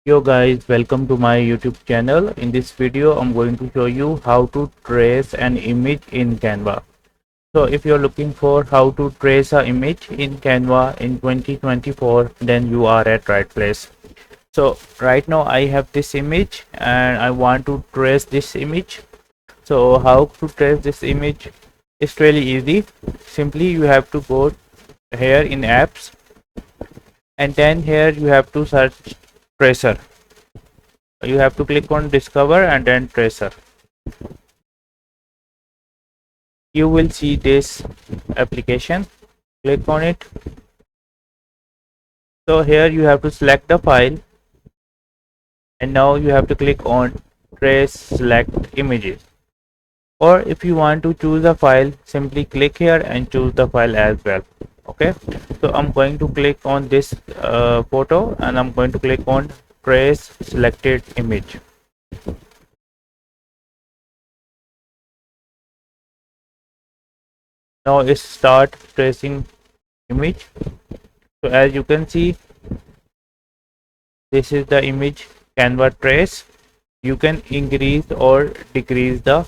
Yo guys, welcome to my YouTube channel. In this video, I'm going to show you how to trace an image in Canva. So if you're looking for how to trace an image in Canva in 2024, then you are at right place. So right now I have this image and I want to trace this image. So how to trace this image is really easy. Simply you have to go here in apps, and then here you have to search tracer. You have to click on discover and then tracer. You will see this application. Click on it. So here you have to select the file, and now you have to click on trace select images. Or if you want to choose a file, simply click here and choose the file as well. Okay, so I'm going to click on this photo, and I'm going to click on trace selected image. Now it's start tracing image. So as you can see, this is the image Canva trace. You can increase or decrease the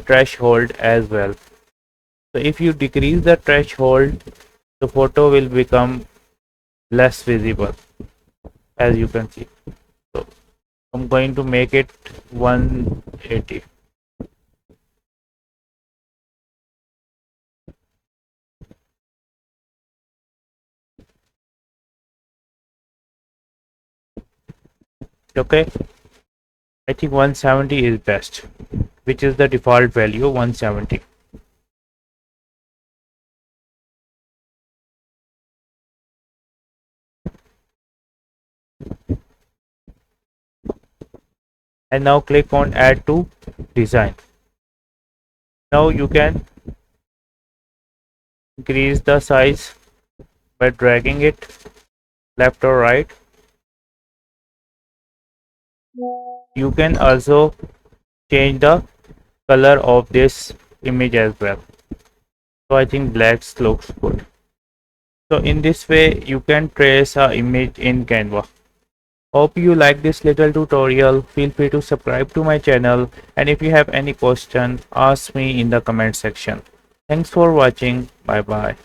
threshold as well. So if you decrease the threshold, the photo will become less visible, as you can see. So I'm going to make it 180. Okay, I think 170 is best, which is the default value 170. And now click on add to design. Now you can increase the size by dragging it left or right. You can also change the color of this image as well. So I think black looks good. So in this way you can trace a image in Canva. Hope you like this little tutorial. Feel free to subscribe to my channel, and if you have any question, ask me in the comment section. Thanks for watching. Bye bye.